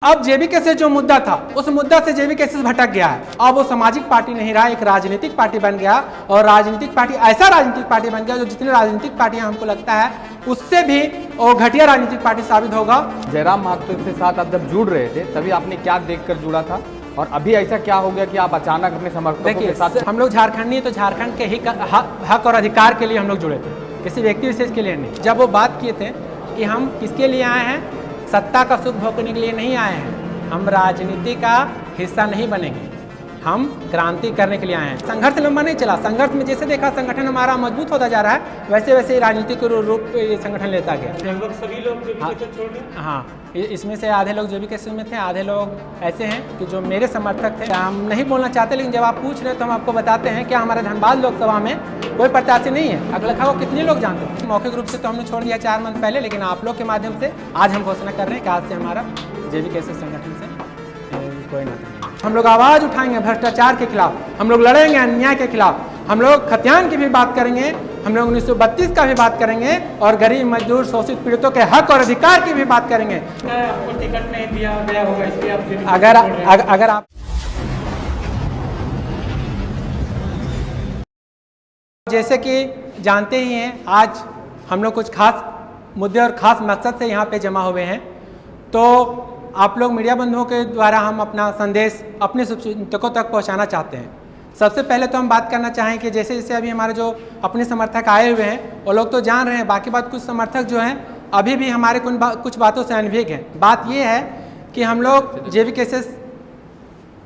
अब जेबीके से जो मुद्दा था उस मुद्दा से जेबीके से भटक गया है। अब वो सामाजिक पार्टी नहीं रहा, एक राजनीतिक पार्टी बन गया। और राजनीतिक पार्टी ऐसा राजनीतिक पार्टी बन गया जो जितनी राजनीतिक पार्टियां हमको लगता है उससे भी वो घटिया राजनीतिक पार्टी साबित होगा। जयराम महतो के साथ आप जब जुड़ रहे थे तभी आपने क्या देखकर जुड़ा था, और अभी ऐसा क्या हो गया कि आप अचानक अपने समर्थकों के साथ? हम लोग झारखंडी तो झारखंड के ही हक और अधिकार के लिए हम लोग जुड़े थे, किसी व्यक्ति विशेष के लिए नहीं। जब वो बात किए थे कि हम किसके लिए आए हैं, सत्ता का सुख भोगने के लिए नहीं आए हैं, हम राजनीति का हिस्सा नहीं बनेंगे, हम क्रांति करने के लिए आए हैं। संघर्ष लंबा नहीं चला, संघर्ष में जैसे देखा संगठन हमारा मजबूत होता जा रहा है वैसे वैसे ही राजनीतिक रूप ये संगठन लेता गया। लगभग सभी लोग जेबीके से छोड़ रहे। हाँ, इसमें से आधे लोग जेबीके में थे, आधे लोग ऐसे हैं कि जो मेरे समर्थक थे। हम नहीं बोलना चाहते, लेकिन जब आप पूछ रहे तो हम आपको बताते हैं। क्या हमारे धनबाद लोकसभा में कोई प्रत्याशी नहीं है? अगलखा को कितने लोग जानते हैं? मौखिक रूप से तो हमने छोड़ दिया 4 मंथ पहले, लेकिन आप लोग के माध्यम से आज हम घोषणा कर रहे हैं कि आज से हमारा जेबीके संगठन से कोई ना। हम लोग आवाज़ उठाएंगे भ्रष्टाचार के खिलाफ, हम लोग लड़ेंगे अन्याय के खिलाफ, हम लोग खतियान की भी बात करेंगे, हम लोग 1932 का भी बात करेंगे और गरीब मजदूर शोषित पीड़ितों के हक और अधिकार की भी बात करेंगे। आपको टिकट नहीं दिया गया होगा इसलिए आप जेबीके अगर आप जैसे कि जानते ही हैं, आज हम लोग कुछ खास मुद्दे और ख़ास मकसद से यहाँ पे जमा हुए हैं। तो आप लोग मीडिया बंधुओं के द्वारा हम अपना संदेश अपने शुभचिंतकों तक पहुँचाना चाहते हैं। सबसे पहले तो हम बात करना चाहें कि जैसे जैसे अभी हमारे जो अपने समर्थक आए हुए हैं वो लोग तो जान रहे हैं, बाकी बात कुछ समर्थक जो हैं अभी भी हमारे कुछ बातों से अनभिज्ञ हैं। बात ये है कि हम लोग जेबीके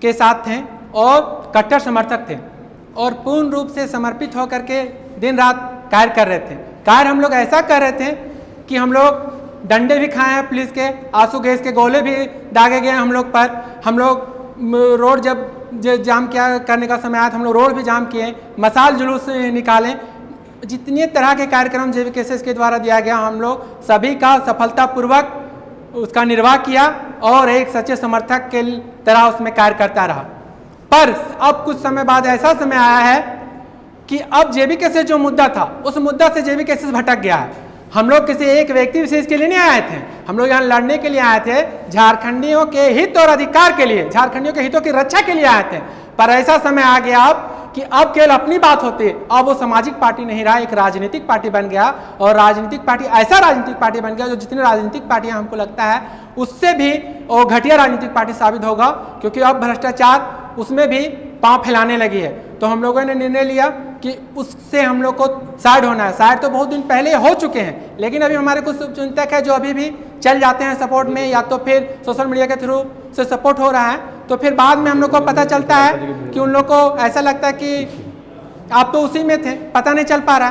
के साथ थे और कट्टर समर्थक थे और पूर्ण रूप से समर्पित होकर के दिन रात कार्य कर रहे थे। कार्य हम लोग ऐसा कर रहे थे कि हम लोग डंडे भी खाए हैं, पुलिस के आंसू गैस के गोले भी दागे गए हम लोग पर। हम लोग रोड जब जाम किया करने का समय आया तो हम लोग रोड भी जाम किए, मसाल जुलूस निकालें, जितने तरह के कार्यक्रम जेबीके के द्वारा दिया गया हम लोग सभी का सफलतापूर्वक उसका निर्वाह किया और एक सच्चे समर्थक के तरह उसमें कार्य करता रहा। पर अब कुछ समय बाद ऐसा समय आया है कि अब जेबीके से जो मुद्दा था उस मुद्दा से जेबीके से भटक गया है। हम लोग किसी एक व्यक्ति विशेष के लिए नहीं आए थे, हम लोग यहाँ लड़ने के लिए आए थे, झारखंडियों के हित और अधिकार के लिए, झारखंडियों के हितों की रक्षा के लिए आए थे। पर ऐसा समय आ गया अब कि अब केवल अपनी बात होती है। अब वो सामाजिक पार्टी नहीं रहा, एक राजनीतिक पार्टी बन गया। और राजनीतिक पार्टी ऐसा राजनीतिक पार्टी बन गया जो जितनी राजनीतिक पार्टियां हमको लगता है उससे भी वो घटिया राजनीतिक पार्टी साबित होगा, क्योंकि अब भ्रष्टाचार उसमें भी पांव फैलाने लगी है। तो हम लोगों ने निर्णय लिया कि उससे हम लोग को साइड होना है। साइड तो बहुत दिन पहले हो चुके हैं, लेकिन अभी हमारे कुछ चिंतक है जो अभी भी चल जाते हैं सपोर्ट में, या तो फिर सोशल मीडिया के थ्रू से सपोर्ट हो रहा है। तो फिर बाद में हम लोग को पता चलता है कि उन लोग को ऐसा लगता है कि आप तो उसी में थे, पता नहीं चल पा रहा।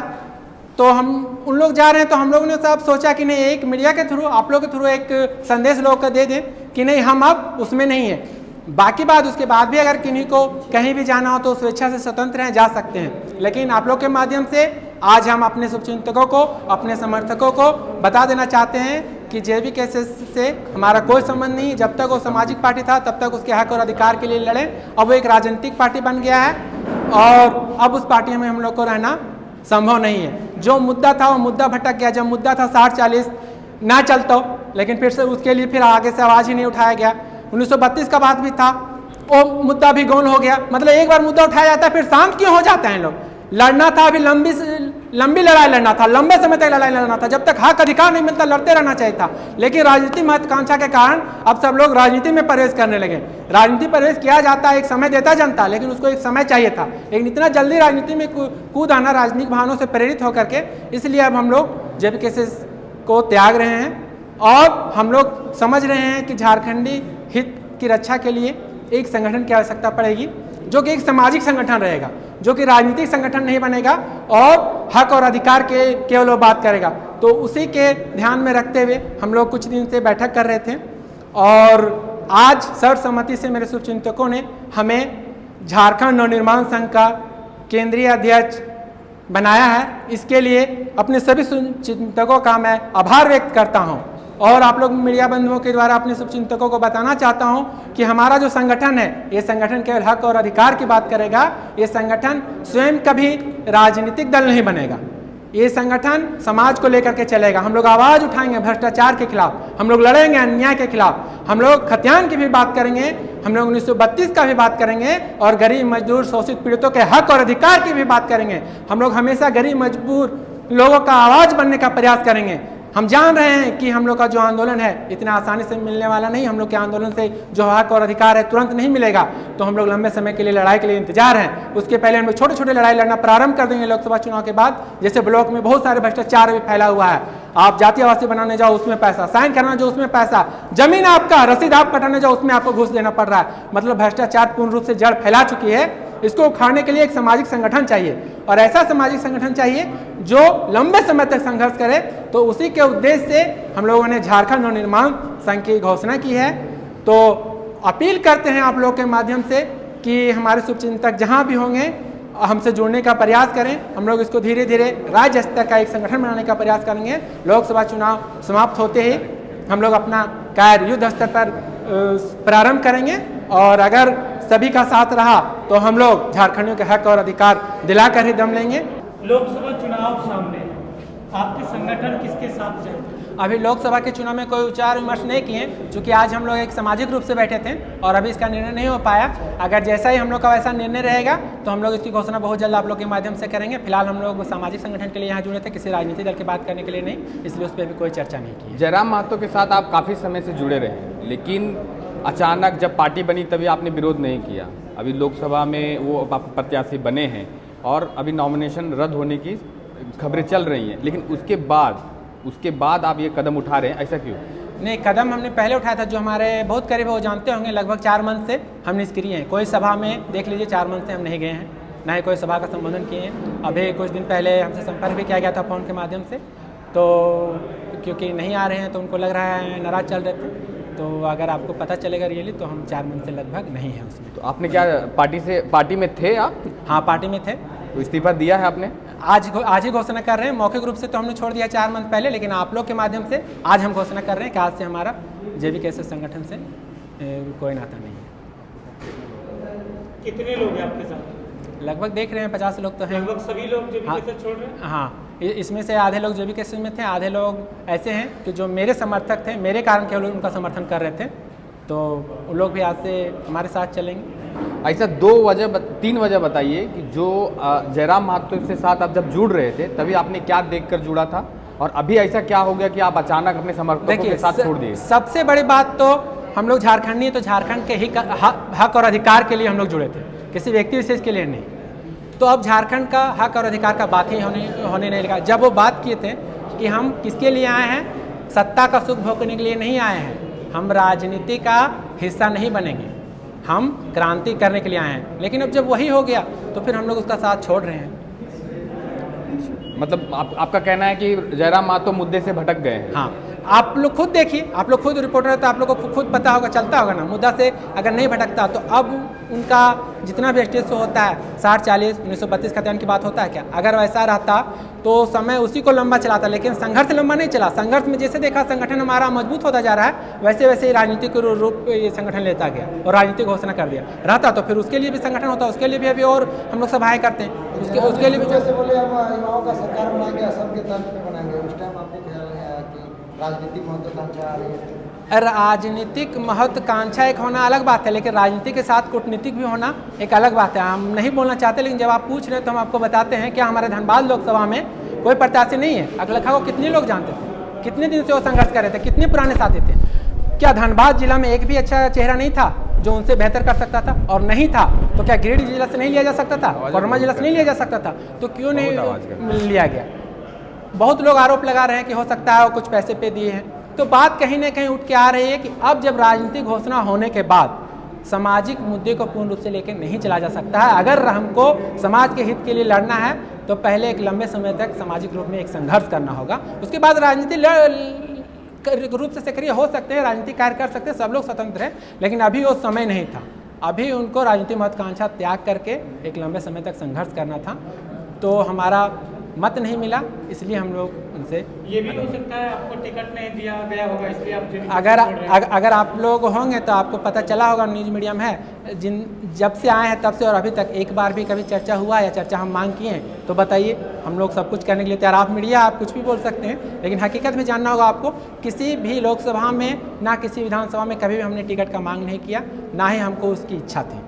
तो हम उन लोग जा रहे हैं, तो हम लोगों ने सब सोचा कि नहीं, एक मीडिया के थ्रू, आप लोग के थ्रू एक संदेश लोग को दे दें कि नहीं, हम अब उसमें नहीं है। बाकी बात उसके बाद भी अगर किन्हीं को कहीं भी जाना हो तो स्वेच्छा से स्वतंत्र हैं, जा सकते हैं। लेकिन आप लोग के माध्यम से आज हम अपने शुभचिंतकों को, अपने समर्थकों को बता देना चाहते हैं कि जेबीके से हमारा कोई संबंध नहीं। जब तक वो सामाजिक पार्टी था तब तक उसके हक और अधिकार के लिए लड़े। अब वो एक राजनीतिक पार्टी बन गया है और अब उस पार्टी में हम लोग को रहना संभव नहीं है। जो मुद्दा था वो मुद्दा भटक गया। जब मुद्दा था 60-40 ना चलता, लेकिन फिर से उसके लिए फिर आगे से आवाज़ ही नहीं उठाया गया। 1932 का बात भी था, वो मुद्दा भी गौन हो गया। मतलब एक बार मुद्दा उठाया जाता है फिर शांत क्यों हो जाते हैं लोग? लड़ना था, अभी लंबी लड़ाई लड़ना था, लंबे समय तक लड़ाई लड़ना था। जब तक हक अधिकार नहीं मिलता लड़ते रहना चाहिए था। लेकिन राजनीतिक महत्वाकांक्षा के कारण अब सब लोग राजनीति में प्रवेश करने लगे। राजनीति प्रवेश किया जाता है, एक समय देता जनता, लेकिन उसको एक समय चाहिए था। लेकिन इतना जल्दी राजनीति में कूद आना राजनीतिक भावनाओं से प्रेरित होकर के, इसलिए अब हम लोग जेबीके को त्याग रहे हैं और हम लोग समझ रहे हैं कि झारखंडी हित की रक्षा के लिए एक संगठन की आवश्यकता पड़ेगी, जो कि एक सामाजिक संगठन रहेगा, जो कि राजनीतिक संगठन नहीं बनेगा और हक और अधिकार के केवल वो बात करेगा। तो उसी के ध्यान में रखते हुए हम लोग कुछ दिन से बैठक कर रहे थे और आज सर्वसम्मति से मेरे शुभचिंतकों ने हमें झारखंड नवनिर्माण संघ का केंद्रीय अध्यक्ष बनाया है। इसके लिए अपने सभी शुभचिंतकों का मैं आभार व्यक्त करता हूँ और आप लोग मीडिया बंधुओं के द्वारा अपने शुभचिंतकों को बताना चाहता हूं कि हमारा जो संगठन है, ये संगठन केवल हक और अधिकार की बात करेगा। ये संगठन स्वयं कभी राजनीतिक दल नहीं बनेगा। ये संगठन समाज को लेकर के चलेगा। हम लोग आवाज़ उठाएंगे भ्रष्टाचार के खिलाफ, हम लोग लड़ेंगे अन्याय के खिलाफ, हम लोग खतियान की भी बात करेंगे, हम लोग 1932 का भी बात करेंगे और गरीब मजदूर शोषित पीड़ितों के हक और अधिकार की भी बात करेंगे। हम लोग हमेशा गरीब मजबूर लोगों का आवाज़ बनने का प्रयास करेंगे। हम जान रहे हैं कि हम लोग का जो आंदोलन है इतना आसानी से मिलने वाला नहीं। हम लोग के आंदोलन से जो हक और अधिकार है तुरंत नहीं मिलेगा, तो हम लोग लंबे समय के लिए लड़ाई के लिए इंतजार हैं। उसके पहले हम लोग छोटे छोटे लड़ाई लड़ना प्रारंभ कर देंगे लोकसभा चुनाव के बाद। जैसे ब्लॉक में बहुत सारे भ्रष्टाचार भी फैला हुआ है, आप जाति आवासीय बनाने जाओ उसमें पैसा, साइन करना जो उसमें पैसा, जमीन आपका रसीद आप कटाने जाओ उसमें आपको घूस देना पड़ रहा है। मतलब भ्रष्टाचार पूर्ण रूप से जड़ फैला चुकी है। इसको उखाड़ने के लिए एक सामाजिक संगठन चाहिए और ऐसा सामाजिक संगठन चाहिए जो लंबे समय तक संघर्ष करे। तो उसी के उद्देश्य से हम लोगों ने झारखंड नवनिर्माण संघ की घोषणा की है। तो अपील करते हैं आप लोग के माध्यम से कि हमारे शुभचिंतक जहां भी होंगे हमसे जुड़ने का प्रयास करें। हम लोग इसको धीरे धीरे राज्य स्तर का एक संगठन बनाने का प्रयास करेंगे। लोकसभा चुनाव समाप्त होते ही हम लोग अपना कार्य युद्ध स्तर पर प्रारंभ करेंगे और अगर सभी का साथ रहा तो हम लोग झारखंडियों के हक और अधिकार दिलाकर ही दम लेंगे। लोकसभा चुनाव सामने, आपके संगठन किसके साथ जाएंगे? अभी लोकसभा के चुनाव में कोई विचार विमर्श नहीं किए, क्योंकि आज हम लोग एक सामाजिक रूप से बैठे थे और अभी इसका निर्णय नहीं हो पाया। अगर जैसा ही हम लोग का वैसा निर्णय रहेगा तो हम लोग इसकी घोषणा बहुत जल्द आप लोग के माध्यम से करेंगे। फिलहाल हम लोग सामाजिक संगठन के लिए यहाँ जुड़े थे, किसी राजनीतिक दल की बात करने के लिए नहीं, इसलिए उस पर भी कोई चर्चा नहीं की। जयराम महतो के साथ आप काफ़ी समय से जुड़े रहे, लेकिन अचानक जब पार्टी बनी तभी आपने विरोध नहीं किया। अभी लोकसभा में वो प्रत्याशी बने हैं और अभी नॉमिनेशन रद्द होने की खबरें चल रही हैं, लेकिन उसके बाद आप ये कदम उठा रहे हैं, ऐसा क्यों? नहीं, कदम हमने पहले उठाया था। जो हमारे बहुत करीब है वो जानते होंगे, लगभग 4 मंथ से हम निष्क्रिय हैं। कोई सभा में देख लीजिए 4 मंथ से हम नहीं गए हैं, ना ही कोई सभा का संबोधन किए हैं। अभी कुछ दिन पहले हमसे संपर्क भी किया गया था फ़ोन के माध्यम से, तो क्योंकि नहीं आ रहे हैं तो उनको लग रहा है नाराज़ चल रहे थे। तो अगर आपको पता चलेगा रियली तो हम 4 मंथ से लगभग नहीं हैं उसमें। तो आपने क्या पार्टी में थे आप? हाँ, पार्टी में थे। तो इस्तीफा दिया है आपने? आज ही घोषणा कर रहे हैं। मौखिक रूप से तो हमने छोड़ दिया 4 मंथ पहले, लेकिन आप लोग के माध्यम से आज हम घोषणा कर रहे हैं कि आज से हमारा JBKS संगठन से कोई नाता नहीं है। कितने लोग हैं आपके साथ? लगभग देख रहे हैं 50 लोग तो हैं। लगभग सभी लोग JBKS छोड़ रहे हैं? हाँ, इसमें से आधे लोग JBKS में थे, आधे लोग ऐसे हैं कि जो मेरे समर्थक थे, मेरे कारण केवल उनका समर्थन कर रहे थे, तो उन लोग भी आज से हमारे साथ चलेंगे। ऐसा 3 वजह बताइए कि जो जयराम महतो के साथ आप जब जुड़ रहे थे तभी आपने क्या देखकर जुड़ा था, और अभी ऐसा क्या हो गया कि आप अचानक अपने समर्थकों के साथ छोड़ दिए? सबसे बड़ी बात तो हम लोग झारखंडी, तो झारखंड के ही हक और अधिकार के लिए हम लोग जुड़े थे, किसी व्यक्ति विशेष के लिए नहीं। तो अब झारखंड का हक और अधिकार का बात ही होने नहीं लगा। जब वो बात किए थे कि हम किसके लिए आए हैं, सत्ता का सुख भोगने के लिए नहीं आए हैं, हम राजनीति का हिस्सा नहीं बनेंगे, हम क्रांति करने के लिए आए हैं। लेकिन अब जब वही हो गया तो फिर हम लोग उसका साथ छोड़ रहे हैं। मतलब आपका कहना है कि जयराम महतो मुद्दे से भटक गए हैं? हाँ, आप लोग खुद देखिए, आप लोग खुद रिपोर्टर है तो आप लोग को खुद पता होगा, चलता होगा ना, मुद्दा से अगर नहीं भटकता तो अब उनका जितना भी स्टेज शो होता है 60-40 1932 खतियान की बात होता है क्या? अगर वैसा रहता तो समय उसी को लंबा चलाता, लेकिन संघर्ष लंबा नहीं चला। संघर्ष में जैसे देखा संगठन हमारा मजबूत होता जा रहा है, वैसे वैसे ही राजनीतिक रूप ये संगठन लेता गया और राजनीतिक घोषणा कर दिया। रहता तो फिर उसके लिए भी संगठन होता, उसके लिए भी अभी और हम लोग सभाएं करते हैं, उसके लिए भी जैसे बोले हम युवाओं का सरकार बनाएंगे, सबके तर्ज पे बनाएंगे, उस टाइम आपको ख्याल नहीं आया कि राजनीतिक महत्वाकांक्षा आ रही है? राजनीतिक महत्वाकांक्षा एक होना अलग बात है, लेकिन राजनीति के साथ कूटनीतिक भी होना एक अलग बात है। हम नहीं बोलना चाहते, लेकिन जब आप पूछ रहे हैं तो हम आपको बताते हैं। क्या हमारे धनबाद लोकसभा में कोई प्रत्याशी नहीं है? अगलखा को कितने लोग जानते थे, कितने दिन से वो संघर्ष कर रहे थे, कितने पुराने साथी थे? क्या धनबाद जिला में एक भी अच्छा चेहरा नहीं था जो उनसे बेहतर कर सकता था? और नहीं था तो क्या गिरिडीह जिला से नहीं लिया जा सकता था, कोरमा जिला से नहीं लिया जा सकता था? तो क्यों नहीं लिया गया? बहुत लोग आरोप लगा रहे हैं कि हो सकता है वो कुछ पैसे पे दिए हैं। तो बात कहीं ना कहीं उठ के आ रही है कि अब जब राजनीतिक घोषणा होने के बाद सामाजिक मुद्दे को पूर्ण रूप से लेकर नहीं चला जा सकता है। अगर हमको समाज के हित के लिए लड़ना है तो पहले एक लंबे समय तक सामाजिक रूप में एक संघर्ष करना होगा, उसके बाद राजनीतिक रूप से सक्रिय हो सकते हैं, राजनीतिक कार्य कर सकते हैं, सब लोग स्वतंत्र हैं। लेकिन अभी वो समय नहीं था, अभी उनको राजनीतिक महत्वाकांक्षा त्याग करके एक लंबे समय तक संघर्ष करना था। तो हमारा मत नहीं मिला, इसलिए हम लोग उनसे ये भी हो सकता है आपको टिकट नहीं दिया गया होगा इसलिए आप जेडीयू अगर छोड़ रहे हैं। अगर आप लोग होंगे तो आपको पता चला होगा, न्यूज़ मीडियम है, जब से आए हैं तब से और अभी तक एक बार भी कभी चर्चा हुआ या चर्चा हम मांग किए हैं तो बताइए। हम लोग सब कुछ करने के लिए तैयार। आप मीडिया आप कुछ भी बोल सकते हैं, लेकिन हकीकत में जानना होगा आपको, किसी भी लोकसभा में ना किसी विधानसभा में कभी भी हमने टिकट का मांग नहीं किया, ना ही हमको उसकी इच्छा थी।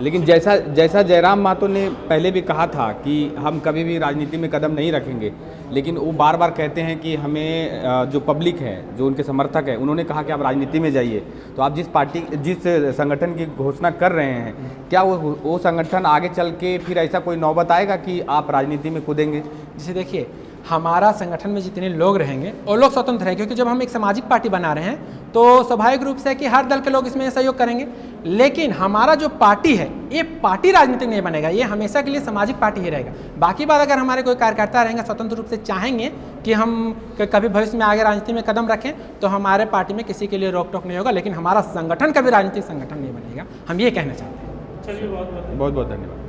लेकिन जैसा जयराम महतो ने पहले भी कहा था कि हम कभी भी राजनीति में कदम नहीं रखेंगे, लेकिन वो बार बार कहते हैं कि हमें जो पब्लिक है, जो उनके समर्थक हैं, उन्होंने कहा कि आप राजनीति में जाइए। तो आप जिस संगठन की घोषणा कर रहे हैं, क्या वो संगठन आगे चल के फिर ऐसा कोई नौबत आएगा कि आप राजनीति में कूदेंगे? जैसे देखिए, हमारा संगठन में जितने लोग रहेंगे वो लोग स्वतंत्र हैं, क्योंकि जब हम एक सामाजिक पार्टी बना रहे हैं तो स्वाभाविक रूप से कि हर दल के लोग इसमें सहयोग करेंगे। लेकिन हमारा जो पार्टी है, ये पार्टी राजनीतिक नहीं बनेगा, ये हमेशा के लिए सामाजिक पार्टी ही रहेगा। बाकी बात, अगर हमारे कोई कार्यकर्ता रहेंगे स्वतंत्र रूप से चाहेंगे कि हम कभी भविष्य में आगे राजनीति में कदम रखें, तो हमारे पार्टी में किसी के लिए रोक टोक नहीं होगा, लेकिन हमारा संगठन कभी राजनीतिक संगठन नहीं बनेगा, हम ये कहना चाहते हैं। चलिए बहुत बहुत बहुत धन्यवाद।